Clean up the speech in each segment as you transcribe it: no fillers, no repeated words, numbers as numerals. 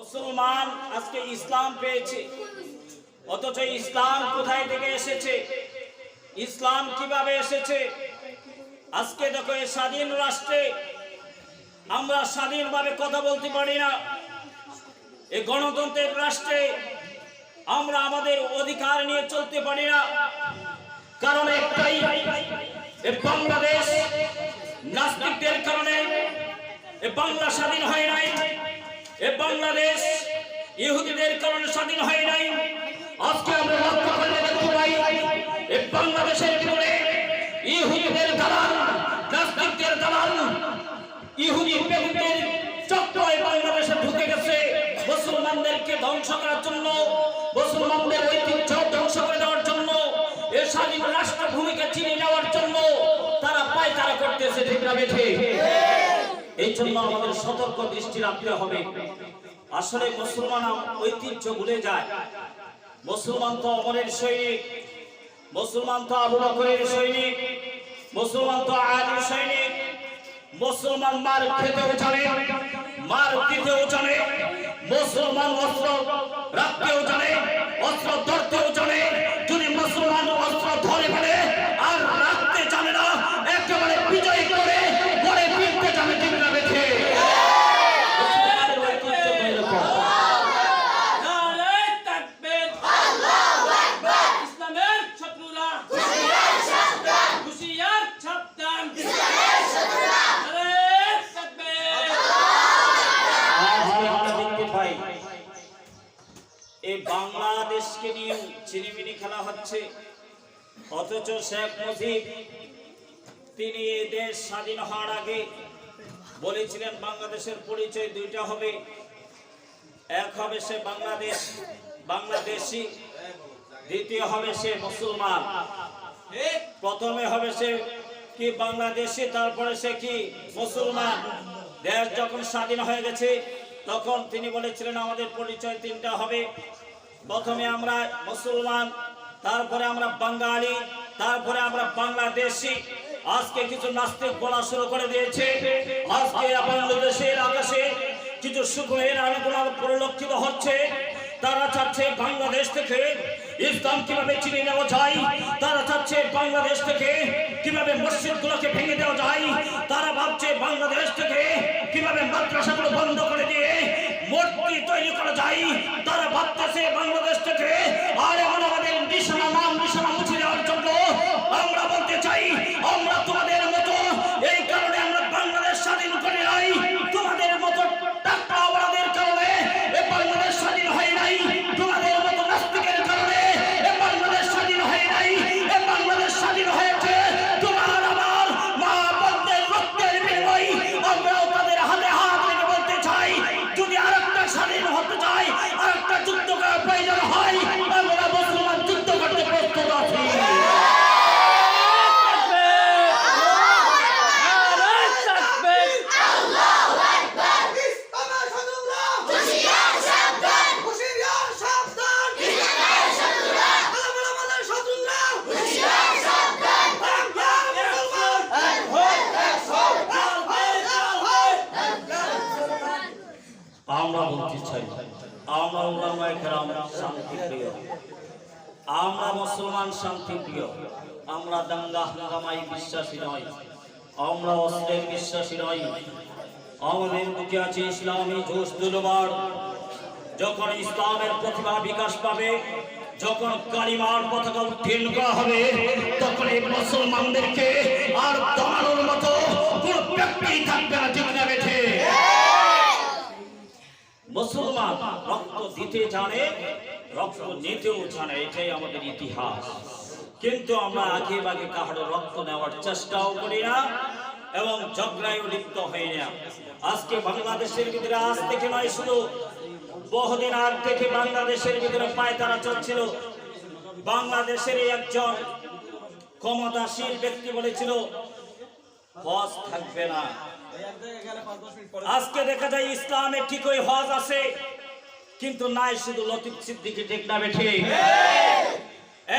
মুসলমান আজকে ইসলাম পেয়েছে, অথচ ইসলাম কোথায় থেকে এসেছে, ইসলাম কিভাবে এসেছে? আজকে দেখো এই স্বাধীন রাষ্ট্রে আমরা স্বাধীনভাবে কথা বলতে পারি না। এই গণতন্ত্রের রাষ্ট্রে আমরা আমাদের অধিকার নিয়ে চলতে পারি না। কারণ একটাই, এই বাংলাদেশ নাস্তিকদের কারণে এই বাংলা স্বাধীন হয় নাই। এই বাংলাদেশ ইহুদিদের কারণে স্বাধীন হয় নাই। আজকে আমরা লক্ষ্য করলে দেখতে পাই এই বাংলাদেশের ভিতরে ইহুদিদের দালাল, নাস্তিকদের দালাল, ইহুদি প্রেমিকদের চক্র এই বাংলাদেশে ঢুকে গেছে মুসলমানদেরকে ধ্বংস করার জন্য, মুসলমানদের ঐতিহ্য ধ্বংস করে দেওয়ার জন্য, এই স্বাধীন রাষ্ট্র ভূমিকে চিনে নেওয়ার জন্য তারা পায়তারা করতেছে। ঠিক না বেঠে? এই জন্য আমাদের সতর্ক দৃষ্টি রাখতে হবে। আসলে মুসলমান ঐতিহ্য ভুলে যায়। মুসলমান তো অমরের সৈনিক, মুসলমান তো আবু বকরের সৈনিক, মুসলমান তো আলীর সৈনিক। মুসলমান মার খেতেও জানে, মার দিতেও জানে, মুসলমান অস্ত্র রাখতেও জানে, অস্ত্র ধরতেও জানে। যদি মুসলমান অস্ত্র ধরে ফেলে আর রাখতে জানে না, একেবারে বিজয় করে গড়ে ফিরতে জানে। ঠিক না বেঠে? এই বাংলাদেশকে নিয়ে চিনিমিনি খেলা হচ্ছে, অথচ শেখ মুজিব তিনি এই দেশ স্বাধীন হওয়ার আগে বলেছিলেন বাংলাদেশের পরিচয় দুইটা হবে। এক হবে সে বাংলাদেশ, বাংলাদেশি, দ্বিতীয় হবে সে মুসলমান। প্রথমে হবে সে কি বাংলাদেশি, তারপরে সে কি মুসলমান। দেশ যখন স্বাধীন হয়ে গেছে তখন তিনি বলেছিলেন আমাদের পরিচয় তিনটা হবে। প্রথমে আমরা মুসলমান, তারপরে আমরা বাঙালি, তারপরে আমরা বাংলাদেশি। আজকে কিছু নাস্তিক বলা শুরু করে দিয়েছে। আজকে বাংলাদেশের আকাশে কিছু সুখের আলোচনা পরিলক্ষিত হচ্ছে। তারা চাচ্ছে বাংলাদেশ থেকে ইসলাম কিভাবে চিনে নেওয়া যায়, তারা চাচ্ছে বাংলাদেশ থেকে কিভাবে মসজিদগুলোকে ভেঙে দেওয়া যায়, তারা ভাবছে বাংলাদেশ থেকে কিভাবে মাদ্রাসাগুলো বন্ধ করে দিয়ে মূর্তি তৈরি করা যায়, তারা ভাবতেছে বাংলাদেশ থেকে আর আমাদের নিশানা নাম নিশানা মুছে দেওয়ার জন্য। আমরা বলতে চাই আমরা তোমাদের মতো এই কারণে আমরা বাংলাদেশ স্বাধীন করে নাই, তোমাদের মতো টাকা আমাদের কারণে এই বাংলাদেশ স্বাধীন হয় নাই, তোমাদের মতো নাস্তিকের কারণে এই বাংলাদেশ স্বাধীন হয় নাই। এই বাংলাদেশ স্বাধীন হয়েছে তোমার আমার মা বোনদের রক্তের বিনিময়। আমরাও তাদের হাতে হাত রেখে বলতে চাই যদি আরেকটা স্বাধীন হতে চাই, আরেকটা যুদ্ধ করার প্রয়োজন হয়, আমরা মুসলমান যুদ্ধ করতে প্রস্তুত আছি। আমরা বলতে চাই আমরা উলামায়ে কেরাম শান্তিপ্রিয়, আমরা মুসলমান শান্তিপ্রিয়, আমরা দাঙ্গা হাঙ্গামায় বিশ্বাসী নই, আমরা অস্ত্রের বিশ্বাসী নই। আমাদের বুকে আছে ইসলামী জোশ দুলবার। যখন ইসলামের প্রতিভা বিকাশ পাবে, যখন কালিমার পতাকা উত্তীর্ণ করা হবে, তখন এই মুসলমানদেরকে আর দমানোর মতো কোন ব্যক্তি থাকবে না। ঠিক না বেঠে? মুসলমান রক্ত দিতে জানে, রক্ত নিতেও জানে, এটাই আমাদের ইতিহাস। কিন্তু আমরা আগে বাগে কাহারো রক্ত নেওয়ার চেষ্টাও করি না এবং ঝগড়ায় লিপ্ত হই না। আজকে বাংলাদেশের ভিতরে আজ থেকে নয়, শুধু বহুদিন আগ থেকে বাংলাদেশের ভিতরে পায়তারা চলছিল। বাংলাদেশের একজন ক্ষমতাশীল ব্যক্তি বলেছিল হজ থাকবে না। আজকে দেখা যায় ইসলামে ঠিকই হজ আছে, কিন্তু নাই শুধু লতিফ সিদ্দিকী। ঠিক না বেঠে?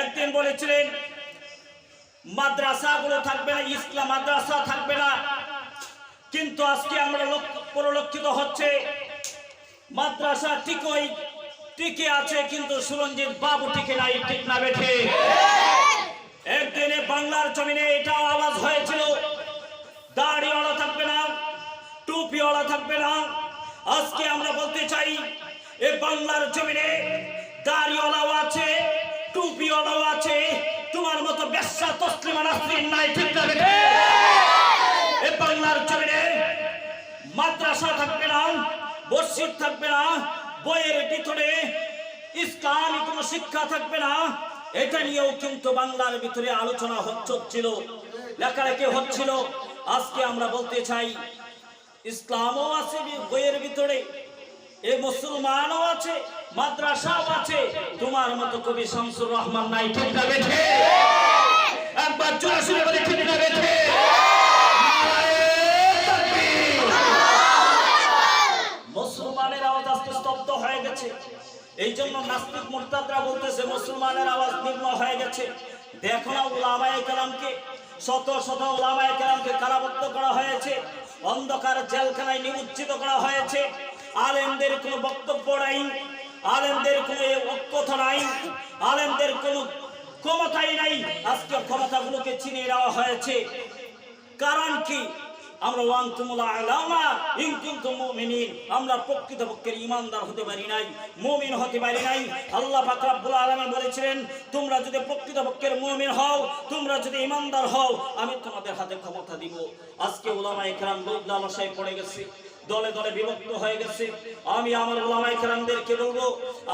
একদিন বলেছিলেন মাদ্রাসাগুলো থাকবে না, ইসলাম মাদ্রাসা থাকবে না, কিন্তু আজকে আমরা পরিলক্ষিত হচ্ছে মাদ্রাসা টিকে আছে, কিন্তু সুরঞ্জিত বাবু টিকে নাই, ঠিক না বেঠে? একদিনে বাংলার জমিনে এটাও আওয়াজ হয়েছিল, দাড়িওয়ালা থাকবে না, টুপিওয়ালা থাকবে না। আজকে আমরা বলতে চাই, এ বাংলার জমিনে দাড়িওয়ালাও আছে, টুপিওয়ালাও আছে, তোমার মতো বেশ্যা তসলিমা নাসরিন নাই, ঠিক না বেঠে? এ বাংলার জমিনে মাদ্রাসা থাকবে না, মসজিদ থাকবে না, বইয়ের ভিতরে ইসলামী কোনো শিক্ষা থাকবে না। এটা নিয়েও কিন্তু বাংলার ভিতরে আলোচনা হচ্ছিল, লেখালেখি হচ্ছিল। আজকে আমরা বলতে চাই, ইসলামও আছে বইয়ের ভিতরে, এ মুসলমানও আছে, মাদ্রাসাও আছে, তোমার মতো কবি শামসুর রহমান নাই, ঠিক না বেঠে? একবার জোরে শুনে বলি, ঠিক না বেঠে? মুসলমানের আওয়াজ আস্তে স্তব্ধ হয়ে গেছে। এই জন্য নাস্তিক মুরতাদরা বলতেছে মুসলমানের আওয়াজ নিম্ন হয়ে গেছে। দেখো না, উলামায়ে কেরামকে, শত শত উলামায়ে কেরামকে কারাবদ্ধ করা হয়েছে, অন্ধকার জেলখানায় নিমজ্জিত করা হয়েছে। আলেমদের কোনো বক্তব্য নাই, আলেমদের কোনো ঐক্যতা নাই, আলেমদের কোনো ক্ষমতাই নাই। আজকে ক্ষমতাগুলোকে চিনিয়ে নেওয়া হয়েছে। কারণ কি? আমরা আমরা প্রকৃতপক্ষের ইমানদার হতে পারি নাই, মুমিন হতে পারি নাই। আল্লাহ পাক রব্বুল আলামিন বলেছিলেন, তোমরা যদি প্রকৃতপক্ষের মুমিন হও, তোমরা যদি ইমানদার হও, আমি তোমাদের হাতে ক্ষমতা দিব। আজকে উলামায়ে কেরাম লোভ লালসায় পড়ে গেছে, দলে দলে বিভক্ত হয়ে গেছে। আমি আমার উলামায়ে কেরামদেরকে বলবো,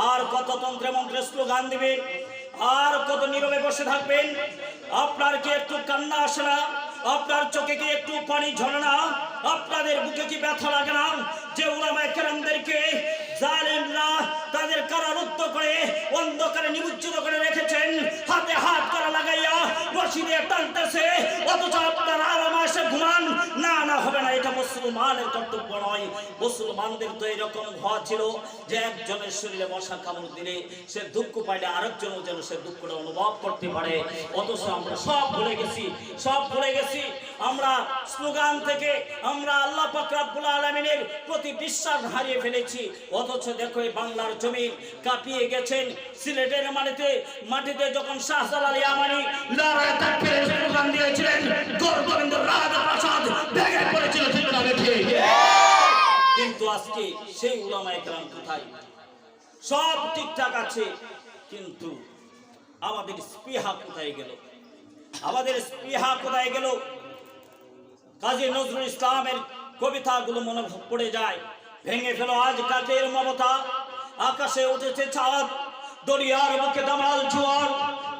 আর কত তন্ত্রে মন্ত্রে স্লোগান দিবেন, আর কত নীরবে বসে থাকবেন? আপনার কি একটু কান্না আসে না? আপনার চোখে কি একটু পানি ঝরে না? আপনাদের বুকে কি ব্যথা লাগে না যে উলামায়ে কেরামদেরকে জালেমরা তাদের কারারুদ্ধ করে অন্ধকারে নিমজ্জিত করে রেখেছেন, হাতে হাত করা লাগাইয়া রশি দিয়ে টানতেছে, অথচ আপনারা আরামে ঘুমান? না, না, হবে না। এটা মুসলমানের কর্তব্য নয়। মুসলমানদের তো এরকম হওয়া ছিল যে একজনের শরীরে মশা কামড় দিলে সে দুঃখ পাইলে আরেকজনও যেন সে দুঃখটা অনুভব করতে পারে। অথচ আমরা সব ভুলে গেছি, সব ভুলে গেছি। আমরা স্লোগান থেকে আমরা আল্লাহ পাক রব্বুল আলামিনের প্রতি বিশ্বাস হারিয়ে ফেলেছি। অথচ দেখো, এই বাংলার জমিন কাঁপিয়ে গেছেন। সিলেটের মাটিতে যখন শাহজালাল ইয়ামানী নারায়ে তাকবীরের স্লোগান দিয়েছিলেন, গোবিন্দ রাজপ্রাসাদ ভেঙে পড়েছিল, ঠিক না বেঠে? কিন্তু আজকে সেই উলামায়ে কেরাম কোথায়? সব ঠিকঠাক আছে, কিন্তু আমাদের স্পৃহা কোথায় গেল? আমাদের স্পৃহা কোথায় গেল? কাজী নজরুল ইসলামের কবিতাগুলো মনে পড়ে যায়। ভেঙে ফেলো আজ কাকের মমতা, আকাশে উঠেছে চাঁদ, দরিয়ার বুকে দামাল জোয়ার,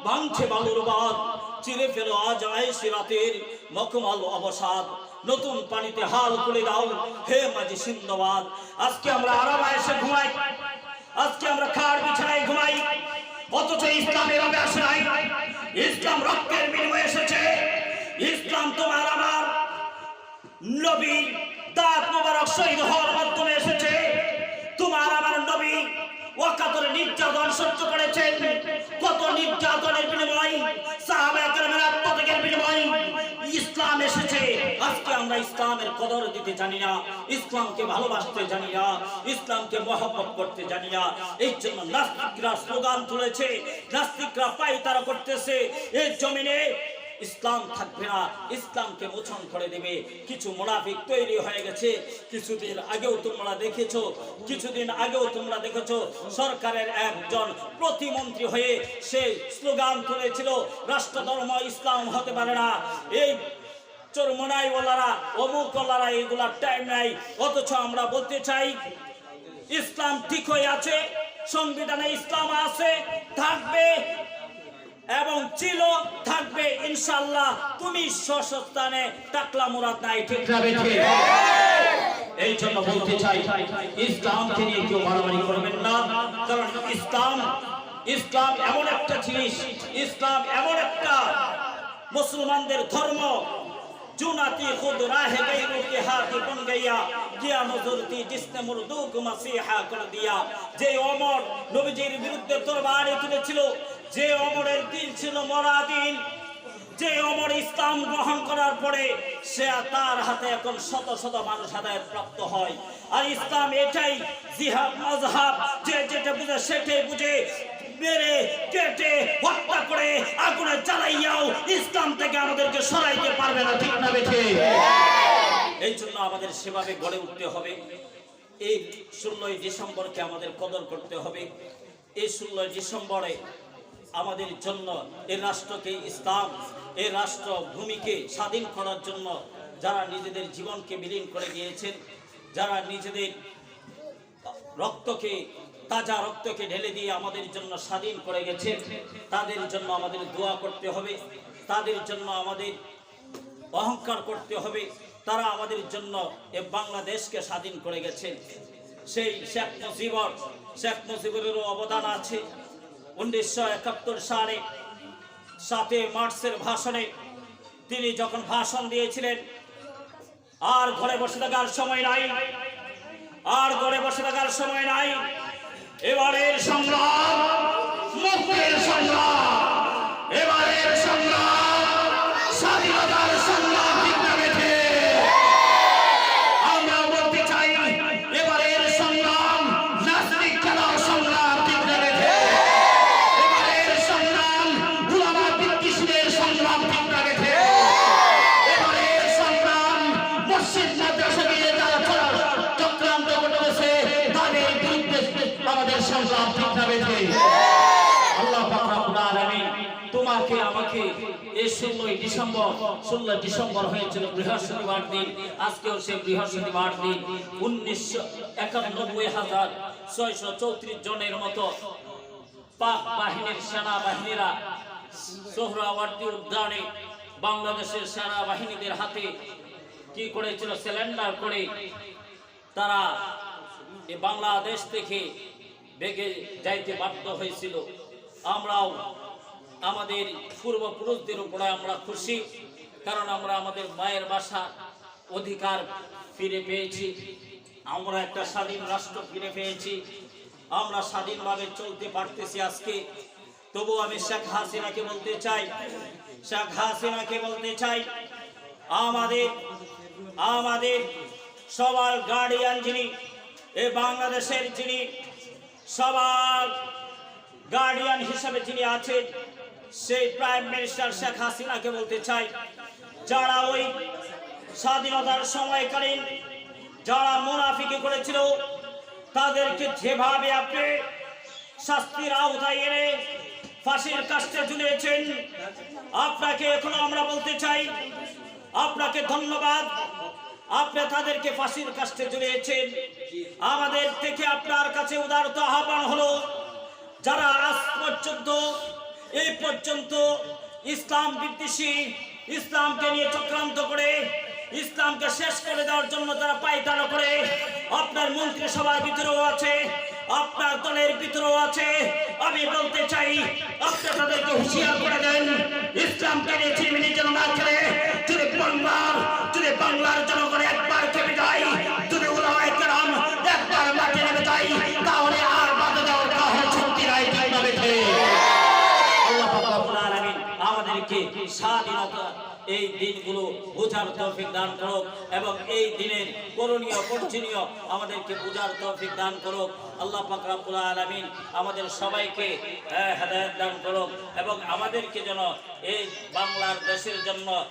ভাঙছে বালুর বাঁধ, চিরে ফেলো আজ আয়েশি রাতের মখমল অবসাদ, নতুন পানিতে হাল তুলে দাও হে মাঝি সিন্দাবাদ। আজকে আমরা আরামে এসে ঘুমাই, আজকে আমরা খাট বিছানায় ঘুমাই, অথচ ইসলামের আগে আসে নাই। ইসলাম রক্তের বিনিময়ে এসেছে। ইসলাম তোমার আমার নবী দাঁত মোবারক শহীদ হওয়ার মাধ্যমে এসেছে। তোমার আমার নবী ওয়াকাতরে নির্যাতন সহ্য করেছেন। কত নির্যাতনের বিনিময়, সাহাবায়ে কেরামের আত্মত্যাগের বিনিময় ইসলাম এসেছে। আজকে আমরা ইসলামের কদর দিতে জানি না, ইসলামকে ভালোবাসতে জানি না, ইসলামকে মহব্বত করতে জানি না। এই জন্য নাস্তিকরা স্লোগান তুলেছে, নাস্তিকরা পায়তারা করতেছে। এই জমিনে ইসলাম থাকবে না, ইসলামকে মোচন করে দেবে। কিছু মুনাফিক তৈরি হয়ে গেছে। কিছুদিন আগেও তোমরা দেখেছো সরকারের একজন প্রতিমন্ত্রী হয়ে সে স্লোগান তুলেছিল, রাষ্ট্র ধর্ম ইসলাম হতে পারে না। এই চরমনাইওয়ালারা, অমুকওয়ালারা, এগুলার টাইম নাই। অথচ আমরা বলতে চাই, ইসলাম ঠিক হয়ে আছে, সংবিধানে ইসলাম আছে, থাকবে এবং ছিল, থাকবে ইনশাআল্লাহ। তুমি স্বস্থানে টাকলা মুরাদ নাই, ঠিক না বেঠে? এই জন্য বলতে চাই, ইসলামকে নিয়ে কেউ মারামারি করবেন না। কারণ ইসলাম এমন একটা জিনিস, ইসলাম এমন একটা মুসলমানদের ধর্ম, जुनाती खुद राह गैरों के हाथ बन गया किया मजूरती जिसने मुर्दू को मसीहा कर दिया। যে ওমর নবীজির বিরুদ্ধে তরবারি তুলেছিল, যে ওমরের দিন ছিল মরা দিন, যে অমর ইসলাম গ্রহণ করার পরে সে তার হাতে এখন শত শত মানুষ হেদায়েত প্রাপ্ত হয়। আর ইসলাম এটাই জিহাদ মাযহাব, যে যেটা বুঝে সেটাই বুঝে মেরে কেটে হত্যা করে আগুনে জ্বালাইয়াও ইসলাম থেকে আমাদেরকে সরাইতে পারবে না, ঠিক না বেঠে? এই জন্য আমাদের সেভাবে গড়ে উঠতে হবে। এই 16ই ডিসেম্বরকে আমাদের কদর করতে হবে। এই 16ই ডিসেম্বরে আমাদের জন্য এই রাষ্ট্রকে, ইসলাম এই রাষ্ট্র ভূমিকে স্বাধীন করার জন্য যারা নিজেদের জীবনকে বিলীন করে গিয়েছেন, যারা নিজেদের রক্তকে, তাজা রক্তকে ঢেলে দিয়ে আমাদের জন্য স্বাধীন করে গেছেন, তাদের জন্য আমাদের দোয়া করতে হবে, তাদের জন্য আমাদের অহংকার করতে হবে। তারা আমাদের জন্য এ বাংলাদেশকে স্বাধীন করে গেছেন। সেই শেখ মুজিবুরেরও অবদান আছে। 1971 সালে 7 মার্চের ভাষণে তিনি যখন ভাষণ দিয়েছিলেন, আর ঘরে বসে থাকার সময় নাই, আর ঘরে বসে থাকার সময় নাই, এবারের সংগ্রাম মুক্তির সংগ্রাম, এবারের সংগ্রাম স্বাধীনতার সংগ্রাম, ঠিক না বেঠে? আমরা বলতে চাই এবারের সংগ্রাম নাস্তিক খেলার সংগ্রাম, ঠিক না বেঠে? এবারের সংগ্রাম উলামা বিদ্বেষীদের সংগ্রাম, ঠিক না বেঠে? এবারের সংগ্রাম মসজিদ মাদ্রাসা নিয়ে যারা চক্রান্ত করতেছে তাদের বিরুদ্ধে আমাদের সংগ্রাম, ঠিক না বেঠে? আল্লাহ পাক রব্বুল আলামিন তোমাকে আমাকে এই 16ই ডিসেম্বর হয়েছিল বৃহস্পতিবার দিন, আজকেও সেই বৃহস্পতিবার দিন 91,634 জনের মতো পাক বাহিনীর সেনাবাহিনীরা সোহরাওয়ার্দী উদ্যানে বাংলাদেশের সেনাবাহিনীদের হাতে কি করেছিল, সিলিন্ডার করে তারা এই বাংলাদেশ থেকে বেগে যাইতে বাধ্য হয়েছিল। আমরাও আমাদের পূর্বপুরুষদের উপরে আমরা খুশি, কারণ আমরা আমাদের মায়ের ভাষার অধিকার ফিরে পেয়েছি, আমরা একটা স্বাধীন রাষ্ট্র ফিরে পেয়েছি, আমরা স্বাধীনভাবে চলতে পারতেছি আজকে। তবু আমি শেখ হাসিনাকে বলতে চাই আমাদের সবার গার্ডিয়ান যিনি, এই বাংলাদেশের যিনি সবার গার্ডিয়ান হিসেবে যিনি আছেন, সেই প্রাইম মিনিস্টার শেখ হাসিনাকে বলতে চাই, যারা ওই স্বাধীনতার সময়কালীন যারা মুনাফিকি করেছিল তাদেরকে যেভাবে আপনি শাস্তির আওতায় এনে ফাঁসির কাস্টে ঝুলিয়েছেন, আপনাকে এখনো আমরা বলতে চাই আপনাকে ধন্যবাদ। আপনি তাদেরকে ফাঁসির কাস্টে ঝুলিয়েছেন। আমাদের থেকে আপনার কাছে উদারত আহ্বান হলো, যারা আজ পর্যন্ত এই পর্যন্ত ইসলাম বিদ্বেষী, ইসলামকে নিয়ে চক্রান্ত করে ইসলামকে শেষ করে দেওয়ার জন্য তারা পায়তারা করে, আপনার মন্ত্রিসভার ভিতরেও আছে, আপনার দলের ভিতরেও আছে, আমি বলতে চাই আপনি তাদেরকে হুঁশিয়ার করে দেন, ইসলামকে নিয়ে চিরমিনি যেন না খেলে, যদি বাংলার জনগণ একবার খেপে যায়, যদি উলামায়ে কেরাম একবার মাঠে নেমে যায়, তাহলে আর বাধা দেওয়ার কারণ শক্তি নাই, ঠিক না বেঠে? আল্লাহ পাক রব্বুল আলামিন আমাদেরকে স্বাধীনতা এই দিনগুলো বোঝার তৌফিক দান করুক, এবং এই দিনের করণীয় বর্জনীয় আমাদেরকে বোঝার তৌফিক দান করুক। আল্লাহ পাক রব্বুল আলামিন আমাদের সবাইকে হেদায়েত দান করুক, এবং আমাদেরকে যেন এই বাংলার দেশের জন্য